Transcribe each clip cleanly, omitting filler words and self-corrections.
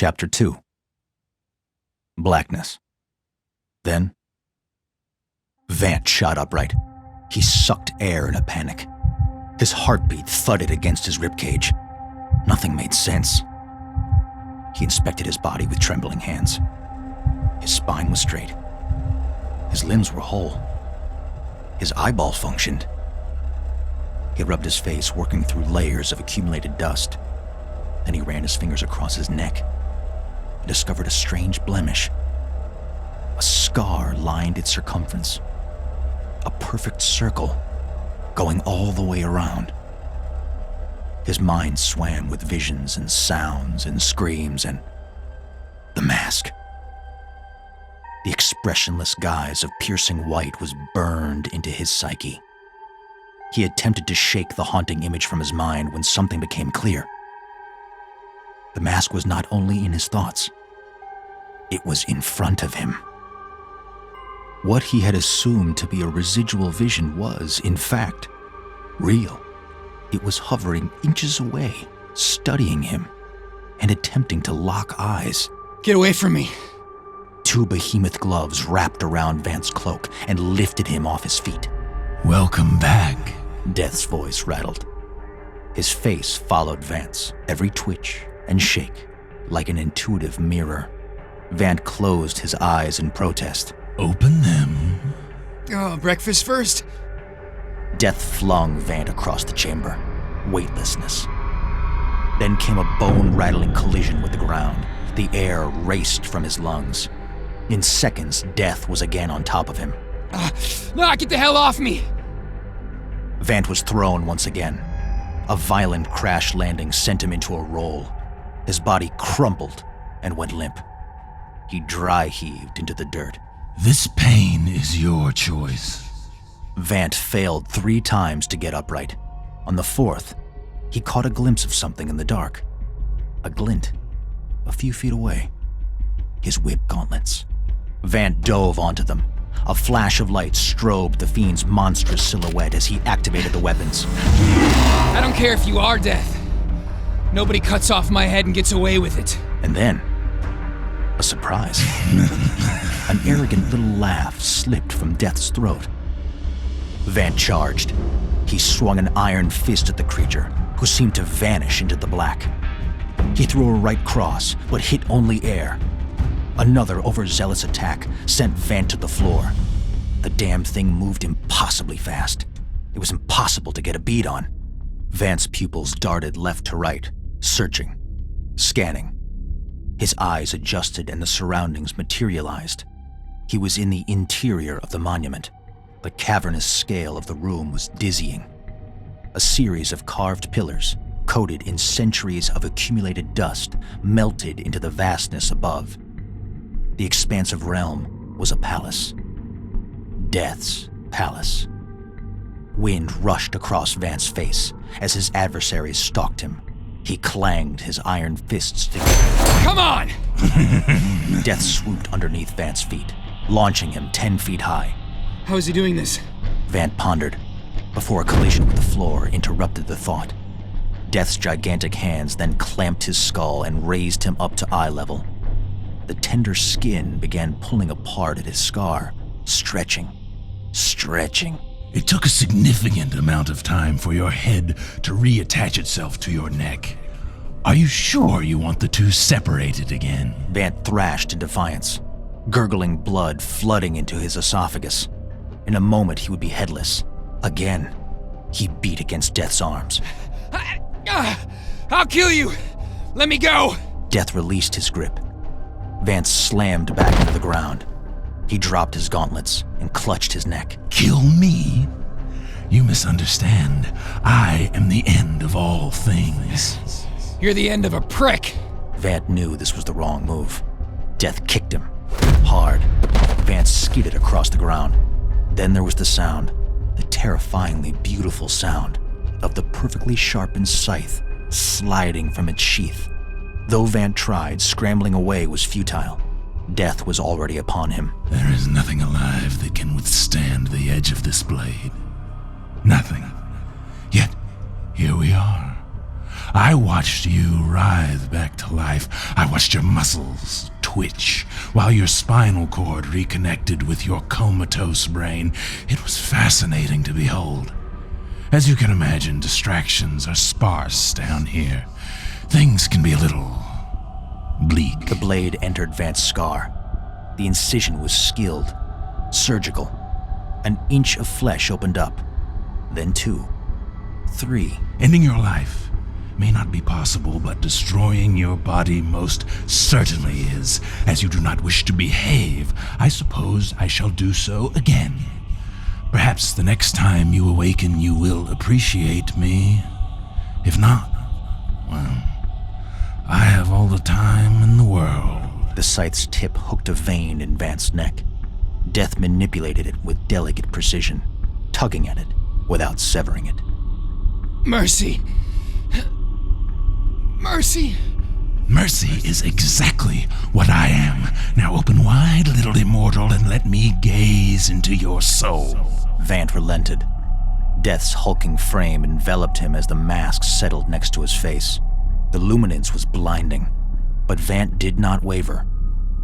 Chapter 2. Blackness. Then, Vant shot upright. He sucked air in a panic. His heartbeat thudded against his ribcage. Nothing made sense. He inspected his body with trembling hands. His spine was straight. His limbs were whole. His eyeball functioned. He rubbed his face, working through layers of accumulated dust. Then he ran his fingers across his neck and discovered a strange blemish. A scar lined its circumference. A perfect circle, going all the way around. His mind swam with visions and sounds and screams and the mask. The expressionless guise of piercing white was burned into his psyche. He attempted to shake the haunting image from his mind when something became clear. The mask was not only in his thoughts, it was in front of him. What he had assumed to be a residual vision was, in fact, real. It was hovering inches away, studying him, and attempting to lock eyes. Get away from me! Two behemoth gloves wrapped around Vant's cloak and lifted him off his feet. Welcome back. Death's voice rattled. His face followed Vant's, every twitch and shake, like an intuitive mirror. Vant closed his eyes in protest. Open them. Oh, breakfast first? Death flung Vant across the chamber. Weightlessness. Then came a bone-rattling collision with the ground. The air raced from his lungs. In seconds, Death was again on top of him. No, get the hell off me! Vant was thrown once again. A violent crash landing sent him into a roll. His body crumpled and went limp. He dry-heaved into the dirt. This pain is your choice. Vant failed 3 times to get upright. On the 4th, he caught a glimpse of something in the dark. A glint, a few feet away. His whip gauntlets. Vant dove onto them. A flash of light strobed the fiend's monstrous silhouette as he activated the weapons. I don't care if you are Death. Nobody cuts off my head and gets away with it. And then, a surprise. An arrogant little laugh slipped from Death's throat. Vant charged. He swung an iron fist at the creature, who seemed to vanish into the black. He threw a right cross, but hit only air. Another overzealous attack sent Vant to the floor. The damn thing moved impossibly fast. It was impossible to get a bead on. Vant's pupils darted left to right, searching, scanning. His eyes adjusted and the surroundings materialized. He was in the interior of the monument. The cavernous scale of the room was dizzying. A series of carved pillars, coated in centuries of accumulated dust, melted into the vastness above. The expansive realm was a palace. Death's palace. Wind rushed across Vant's face as his adversaries stalked him. He clanged his iron fists together. Come on! Death swooped underneath Vant's feet, launching him 10 feet high. How is he doing this? Vant pondered, before a collision with the floor interrupted the thought. Death's gigantic hands then clamped his skull and raised him up to eye level. The tender skin began pulling apart at his scar, stretching. It took a significant amount of time for your head to reattach itself to your neck. Are you sure you want the two separated again? Vant thrashed in defiance, gurgling blood flooding into his esophagus. In a moment, he would be headless. Again, he beat against Death's arms. I'll kill you! Let me go! Death released his grip. Vant slammed back into the ground. He dropped his gauntlets and clutched his neck. Kill me? You misunderstand. I am the end of all things. You're the end of a prick! Vant knew this was the wrong move. Death kicked him. Hard. Vant skidded across the ground. Then there was the sound, the terrifyingly beautiful sound, of the perfectly sharpened scythe sliding from its sheath. Though Vant tried, scrambling away was futile. Death was already upon him. There is nothing alive that can withstand the edge of this blade. Nothing. Yet, here we are. I watched you writhe back to life. I watched your muscles twitch while your spinal cord reconnected with your comatose brain. It was fascinating to behold. As you can imagine, distractions are sparse down here. Things can be a little bleak. The blade entered Vant's scar. The incision was skilled, surgical. An inch of flesh opened up, then 2, 3. Ending your life may not be possible, but destroying your body most certainly is. As you do not wish to behave, I suppose I shall do so again. Perhaps the next time you awaken, you will appreciate me. If not, well, I have all the time in the world. The scythe's tip hooked a vein in Vant's neck. Death manipulated it with delicate precision, tugging at it without severing it. Mercy. Mercy. Mercy is exactly what I am. Now open wide, little immortal, and let me gaze into your soul. Vant relented. Death's hulking frame enveloped him as the mask settled next to his face. The luminance was blinding, but Vant did not waver.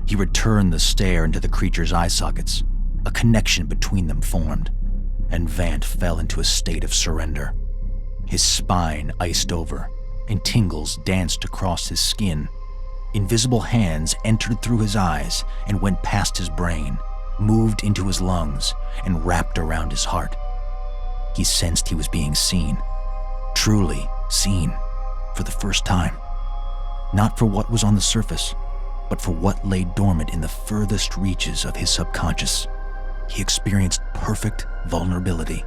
He returned the stare into the creature's eye sockets. A connection between them formed, and Vant fell into a state of surrender. His spine iced over, and tingles danced across his skin. Invisible hands entered through his eyes and went past his brain, moved into his lungs, and wrapped around his heart. He sensed he was being seen, truly seen, for the first time. Not for what was on the surface, but for what lay dormant in the furthest reaches of his subconscious. He experienced perfect vulnerability,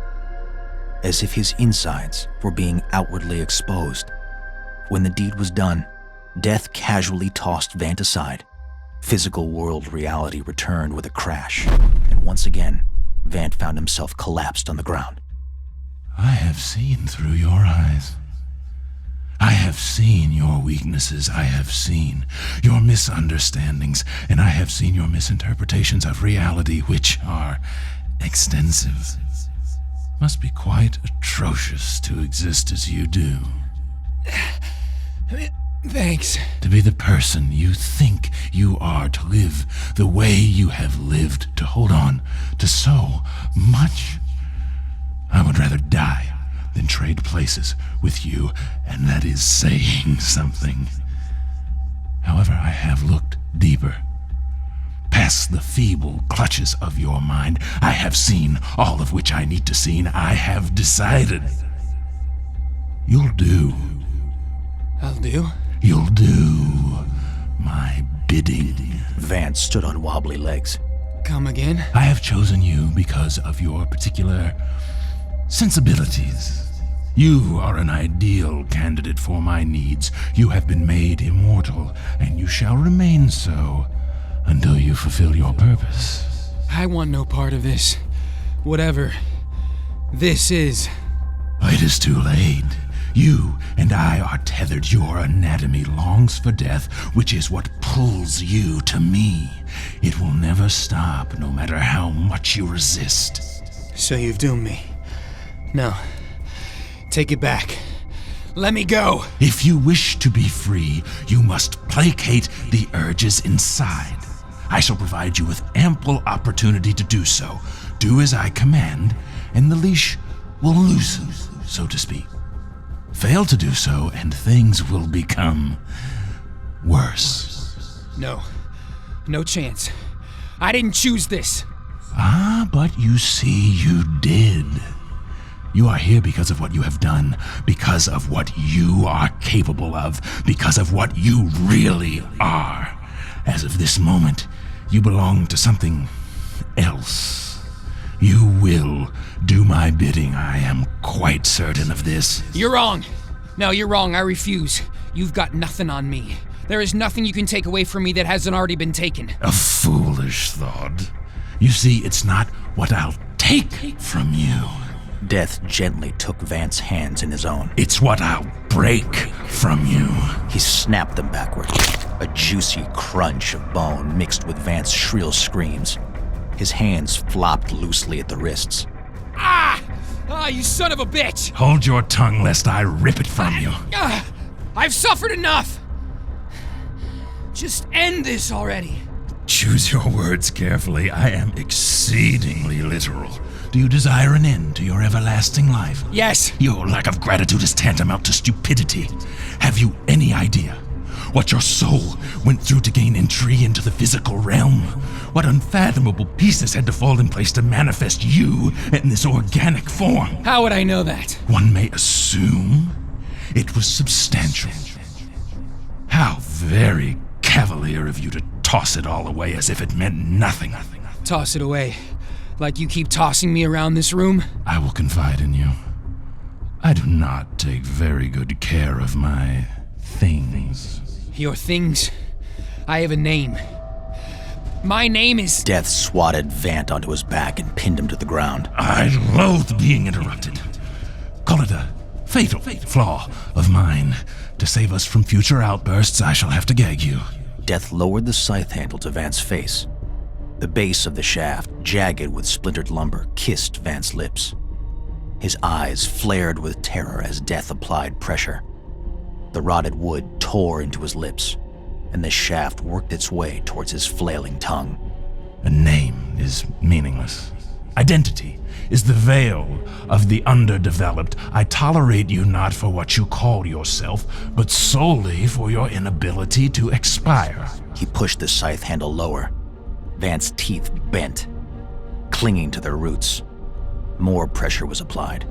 as if his insides were being outwardly exposed. When the deed was done, death casually tossed Vant aside. Physical world reality returned with a crash, and once again, Vant found himself collapsed on the ground. I have seen through your eyes. I have seen your weaknesses, I have seen your misunderstandings, and I have seen your misinterpretations of reality, which are extensive. Must be quite atrocious to exist as you do. Thanks. To be the person you think you are, to live the way you have lived, to hold on to so much. I would rather die than trade places with you, and that is saying something. However, I have looked deeper. Past the feeble clutches of your mind, I have seen all of which I need to see, and I have decided. You'll do. I'll do? You'll do my bidding. Vant stood on wobbly legs. Come again? I have chosen you because of your particular sensibilities. You are an ideal candidate for my needs. You have been made immortal, and you shall remain so until you fulfill your purpose. I want no part of this. Whatever this is. It is too late. You and I are tethered. Your anatomy longs for death, which is what pulls you to me. It will never stop, no matter how much you resist. So you've doomed me. No. Take it back. Let me go. If you wish to be free, you must placate the urges inside. I shall provide you with ample opportunity to do so. Do as I command, and the leash will loosen, so to speak. Fail to do so, and things will become worse. No. No chance. I didn't choose this. Ah, but you see, you did. You are here because of what you have done, because of what you are capable of, because of what you really are. As of this moment, you belong to something else. You will do my bidding. I am quite certain of this. You're wrong. No, you're wrong. I refuse. You've got nothing on me. There is nothing you can take away from me that hasn't already been taken. A foolish thought. You see, it's not what I'll take from you. Death gently took Vant's hands in his own. It's what I'll break from you. He snapped them backward, a juicy crunch of bone mixed with Vant's shrill screams. His hands flopped loosely at the wrists. Ah! Ah, you son of a bitch! Hold your tongue lest I rip it from you. I've suffered enough! Just end this already. Choose your words carefully. I am exceedingly literal. Do you desire an end to your everlasting life? Yes. Your lack of gratitude is tantamount to stupidity. Have you any idea what your soul went through to gain entry into the physical realm? What unfathomable pieces had to fall in place to manifest you in this organic form? How would I know that? One may assume it was substantial. How very cavalier of you to toss it all away as if it meant nothing. Toss it away. Like you keep tossing me around this room? I will confide in you. I do not take very good care of my things. Your things? I have a name. My name is... Death swatted Vant onto his back and pinned him to the ground. I loathe being interrupted. Call it a fatal flaw of mine. To save us from future outbursts, I shall have to gag you. Death lowered the scythe handle to Vant's face. The base of the shaft, jagged with splintered lumber, kissed Vant's lips. His eyes flared with terror as Death applied pressure. The rotted wood tore into his lips, and the shaft worked its way towards his flailing tongue. A name is meaningless. Identity is the veil of the underdeveloped. I tolerate you not for what you call yourself, but solely for your inability to expire. He pushed the scythe handle lower. Vant's teeth bent, clinging to their roots. More pressure was applied.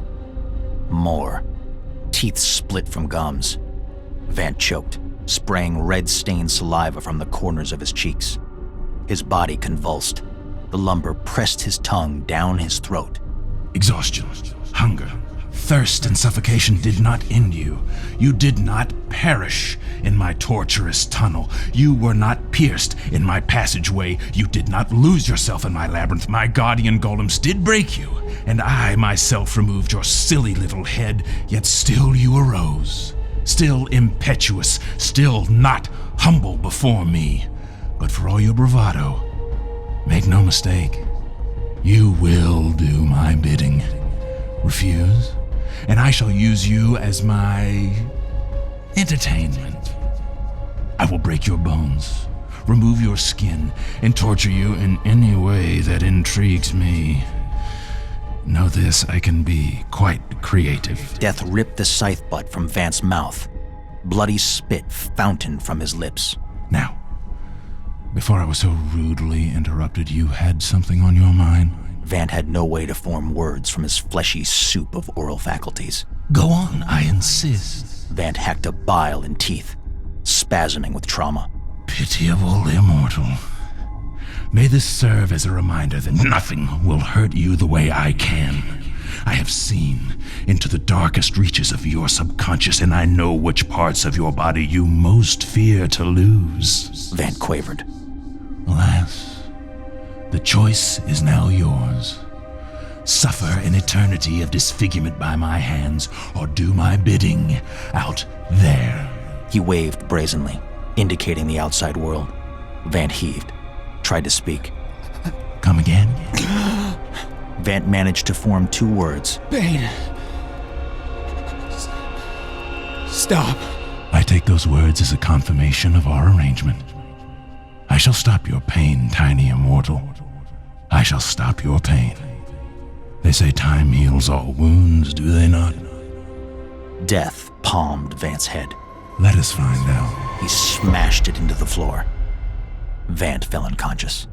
More. Teeth split from gums. Vant choked, spraying red-stained saliva from the corners of his cheeks. His body convulsed. The lumber pressed his tongue down his throat. Exhaustion, hunger, thirst, and suffocation did not end you. You did not perish in my torturous tunnel. You were not pierced in my passageway. You did not lose yourself in my labyrinth. My guardian golems did break you, and I myself removed your silly little head, yet still you arose. Still impetuous, still not humble before me. But for all your bravado, make no mistake, you will do my bidding. Refuse, and I shall use you as my entertainment. I will break your bones, remove your skin, and torture you in any way that intrigues me. Know this, I can be quite creative. Death ripped the scythe butt from Vant's mouth. Bloody spit fountained from his lips. Now, before I was so rudely interrupted, you had something on your mind? Vant had no way to form words from his fleshy soup of oral faculties. Go on, I insist. Vant hacked up bile and teeth, spasming with trauma. Pitiable immortal. May this serve as a reminder that nothing will hurt you the way I can. I have seen into the darkest reaches of your subconscious, and I know which parts of your body you most fear to lose. Vant quavered. Alas, the choice is now yours. Suffer an eternity of disfigurement by my hands, or do my bidding out there. He waved brazenly, indicating the outside world. Vant heaved, tried to speak. Come again? Vant managed to form 2 words. Bane. Stop. I take those words as a confirmation of our arrangement. I shall stop your pain, tiny immortal. I shall stop your pain. They say time heals all wounds, do they not? Death palmed Vant's head. Let us find out. He smashed it into the floor. Vant fell unconscious.